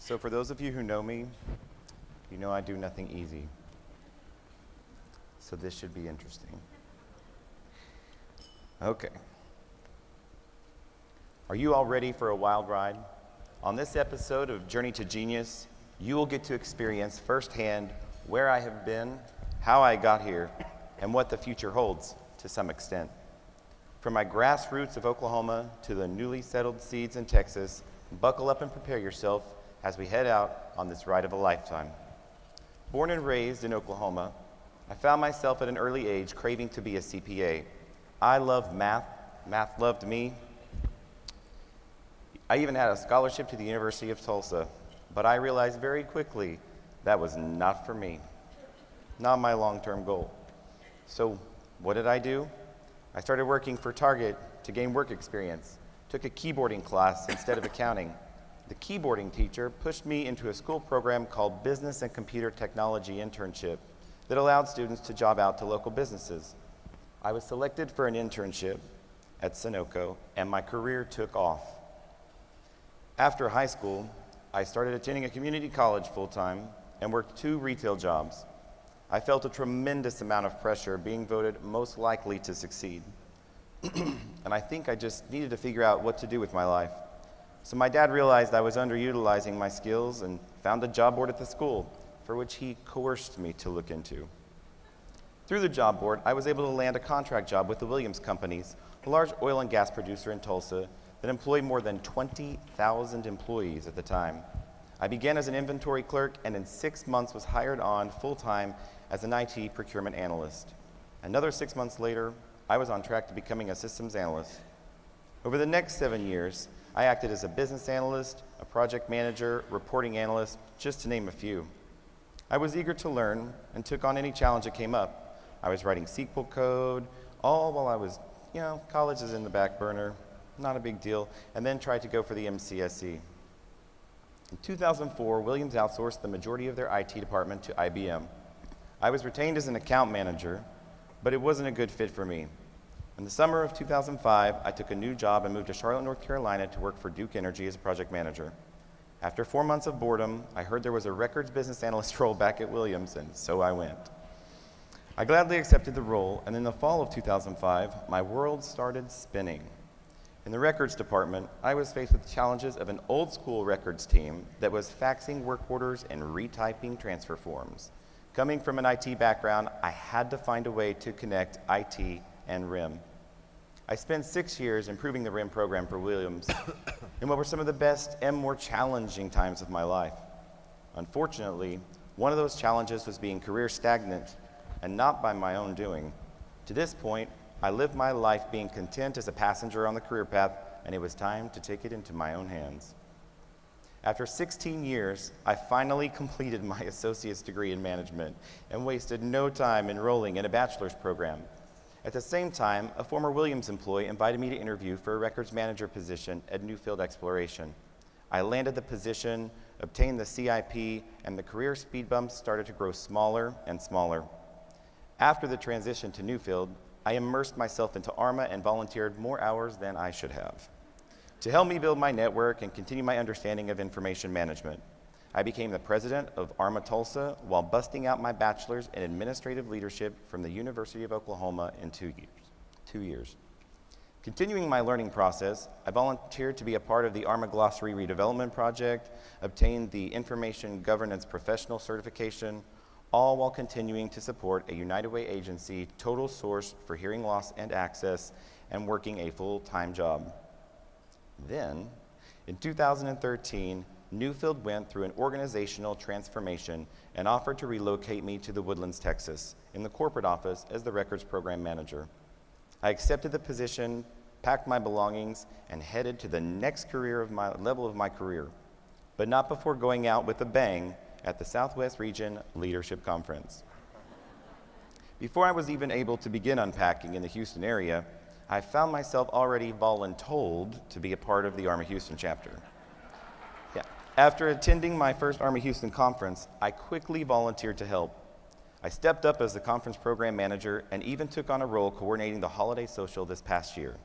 So for those of you who know me, you know I do nothing easy. So this should be interesting. Okay. Are you all ready for a wild ride? On this episode of Journey to Genius, you will get to experience firsthand where I have been, how I got here, and what the future holds to some extent. From my grassroots of Oklahoma to the newly settled seeds in Texas, buckle up and prepare yourself as we head out on this ride of a lifetime. Born and raised in Oklahoma, I found myself at an early age craving to be a CPA. I loved math. Math loved me. I even had a scholarship to the University of Tulsa, but I realized very quickly that was not for me, not my long-term goal. So what did I do? I started working for Target to gain work experience, took a keyboarding class instead of accounting. The keyboarding teacher pushed me into a school program called Business and Computer Technology Internship that allowed students to job out to local businesses. I was selected for an internship at Sunoco, and my career took off. After high school, I started attending a community college full-time and worked 2 retail jobs. I felt a tremendous amount of pressure being voted most likely to succeed. And I think I just needed to figure out what to do with my life. So my dad realized I was underutilizing my skills and found a job board at the school, for which he coerced me to look into. Through the job board, I was able to land a contract job with the Williams Companies, a large oil and gas producer in Tulsa that employed more than 20,000 employees at the time. I began as an inventory clerk and in 6 months was hired on full-time as an IT procurement analyst. Another 6 months later, I was on track to becoming a systems analyst. Over the next 7 years, I acted as a business analyst, a project manager, reporting analyst, just to name a few. I was eager to learn and took on any challenge that came up. I was writing SQL code, all while I was, college is in the back burner, not a big deal, and then tried to go for the MCSE. In 2004, Williams outsourced the majority of their IT department to IBM. I was retained as an account manager, but it wasn't a good fit for me. In the summer of 2005, I took a new job and moved to Charlotte, North Carolina to work for Duke Energy as a project manager. After 4 months of boredom, I heard there was a records business analyst role back at Williams, and so I went. I gladly accepted the role, and in the fall of 2005, my world started spinning. In the records department, I was faced with the challenges of an old-school records team that was faxing work orders and retyping transfer forms. Coming from an IT background, I had to find a way to connect IT and RIM. I spent 6 years improving the RIM program for Williams in what were some of the best and more challenging times of my life. Unfortunately, one of those challenges was being career stagnant and not by my own doing. To this point, I lived my life being content as a passenger on the career path, and it was time to take it into my own hands. After 16 years, I finally completed my associate's degree in management and wasted no time enrolling in a bachelor's program. At the same time, a former Williams employee invited me to interview for a records manager position at Newfield Exploration. I landed the position, obtained the CIP, and the career speed bumps started to grow smaller and smaller. After the transition to Newfield, I immersed myself into ARMA and volunteered more hours than I should have to help me build my network and continue my understanding of information management. I became the president of ARMA Tulsa while busting out my bachelor's in administrative leadership from the University of Oklahoma in 2 years. Continuing my learning process, I volunteered to be a part of the ARMA Glossary Redevelopment Project, obtained the Information Governance Professional Certification, all while continuing to support a United Way agency total source for hearing loss and access and working a full-time job. Then, in 2013, Newfield went through an organizational transformation and offered to relocate me to the Woodlands, Texas, in the corporate office as the records program manager. I accepted the position, packed my belongings, and headed to the next level of my career, but not before going out with a bang at the Southwest Region Leadership Conference. Before I was even able to begin unpacking in the Houston area, I found myself already voluntold to be a part of the ARMA Houston chapter. After attending my first ARMA Houston conference, I quickly volunteered to help. I stepped up as the conference program manager and even took on a role coordinating the holiday social this past year.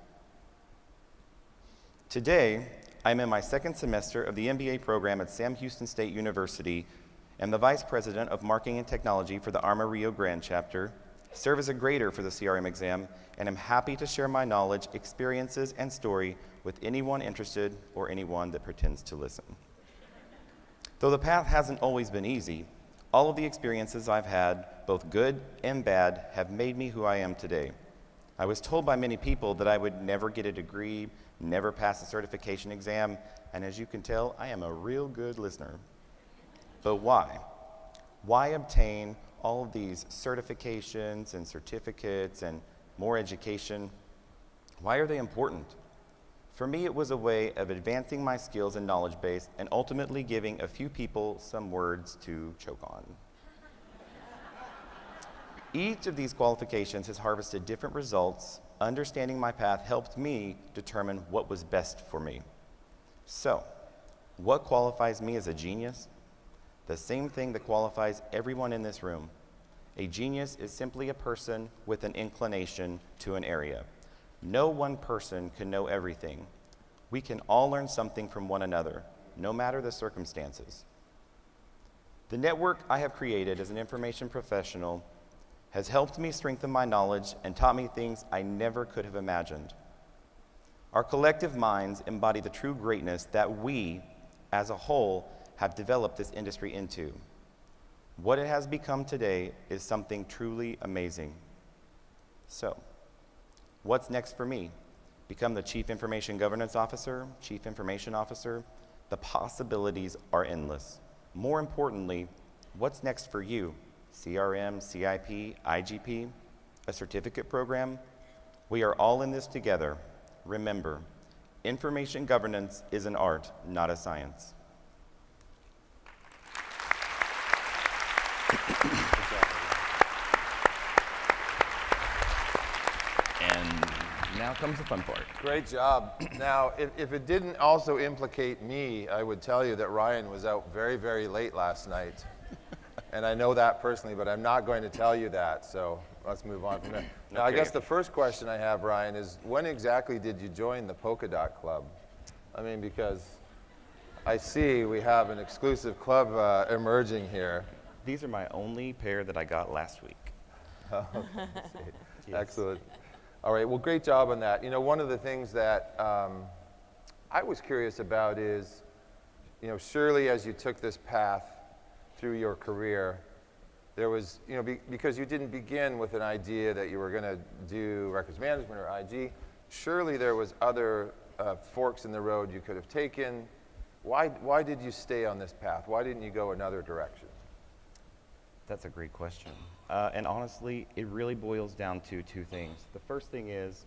Today, I'm in my second semester of the MBA program at Sam Houston State University. I'm the Vice President of Marketing and Technology for the ARMA Rio Grande chapter, serve as a grader for the CRM exam, and I'm happy to share my knowledge, experiences, and story with anyone interested or anyone that pretends to listen. Though the path hasn't always been easy, all of the experiences I've had, both good and bad, have made me who I am today. I was told by many people that I would never get a degree, never pass a certification exam, and as you can tell, I am a real good listener. But why? Why obtain all of these certifications and certificates and more education? Why are they important? For me, it was a way of advancing my skills and knowledge base and ultimately giving a few people some words to choke on. Each of these qualifications has harvested different results. Understanding my path helped me determine what was best for me. So, what qualifies me as a genius? The same thing that qualifies everyone in this room. A genius is simply a person with an inclination to an area. No one person can know everything. We can all learn something from one another, no matter the circumstances. The network I have created as an information professional has helped me strengthen my knowledge and taught me things I never could have imagined. Our collective minds embody the true greatness that we, as a whole, have developed this industry into. What it has become today is something truly amazing. So, what's next for me? Become the Chief Information Governance Officer, Chief Information Officer? The possibilities are endless. More importantly, what's next for you? CRM, CIP, IGP, a certificate program? We are all in this together. Remember, information governance is an art, not a science. And now comes the fun part. Great job. Now, if it didn't also implicate me, I would tell you that Ryan was out very, very late last night. And I know that personally, but I'm not going to tell you that, so let's move on from there. Now, Okay. I guess the first question I have, Ryan, is when exactly did you join the Polka Dot Club? I mean, because I see we have an exclusive club emerging here. These are my only pair that I got last week. Oh, Yes. Excellent. All right, well, great job on that. You know, one of the things that I was curious about is, you know, surely as you took this path through your career, there was, you know, because you didn't begin with an idea that you were going to do records management or IG, surely there was other forks in the road you could have taken. Why did you stay on this path? Why didn't you go another direction? That's a great question. And honestly, it really boils down to two things. The first thing is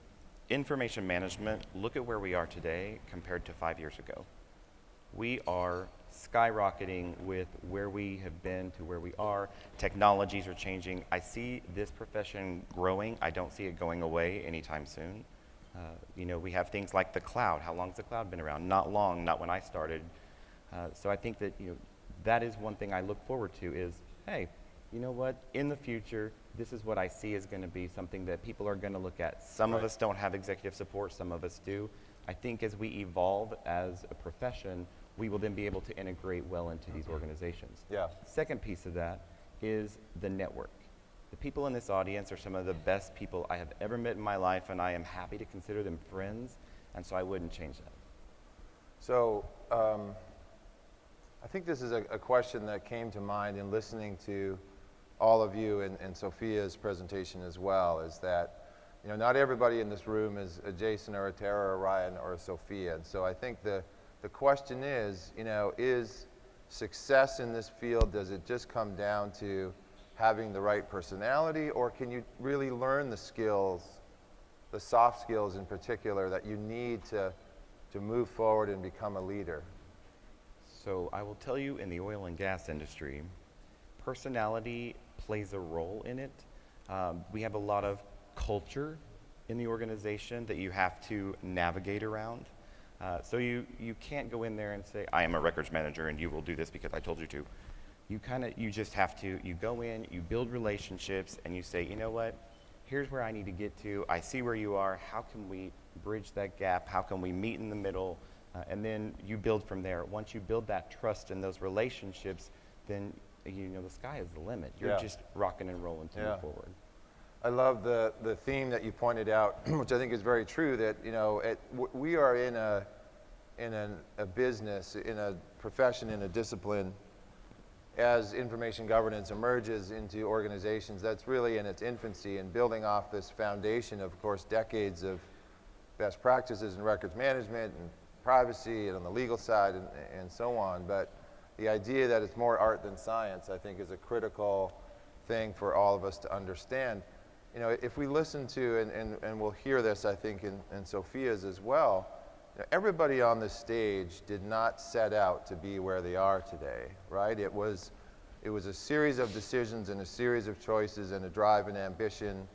information management. Look at where we are today compared to 5 years ago. We are skyrocketing with where we have been to where we are. Technologies are changing. I see this profession growing. I don't see it going away anytime soon. You know, we have things like the cloud. How long has the cloud been around? Not long, not when I started. So I think that, you know, that is one thing I look forward to is, hey, you know what? In the future, this is what I see is going to be something that people are going to look at. Some of us don't have executive support, some of us do. I think as we evolve as a profession, we will then be able to integrate well into these organizations. Yeah. Second piece of that is the network. The people in this audience are some of the best people I have ever met in my life, and I am happy to consider them friends, and so I wouldn't change that. So I think this is a question that came to mind in listening to all of you and Sophia's presentation as well, is that, you know, not everybody in this room is a Jason or a Tara or a Ryan or a Sophia. And so I think the question is, you know, is success in this field, does it just come down to having the right personality, or can you really learn the skills, the soft skills in particular, that you need to move forward and become a leader? So I will tell you, in the oil and gas industry, personality plays a role in it. We have a lot of culture in the organization that you have to navigate around. So you can't go in there and say, I am a records manager and you will do this because I told you to. You just have to, you go in, you build relationships, and you say, you know what, here's where I need to get to. I see where you are. How can we bridge that gap? How can we meet in the middle? and then you build from there. Once you build that trust and those relationships, then the sky is the limit. You're just rocking and rolling to move forward. I love the theme that you pointed out, which I think is very true, that we are in a business, in a profession, in a discipline, as information governance emerges into organizations, that's really in its infancy and building off this foundation of course, decades of best practices in records management and privacy and on the legal side and so on. But the idea that it's more art than science, I think, is a critical thing for all of us to understand. If we listen to, and we'll hear this, I think, in Sophia's as well, everybody on this stage did not set out to be where they are today, right? It was a series of decisions and a series of choices and a drive and ambition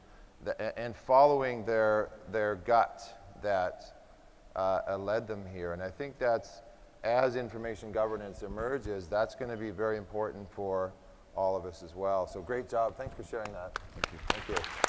and following their gut that led them here. And I think that's, as information governance emerges, that's going to be very important for all of us as well. So great job. Thanks for sharing that. Thank you. Thank you.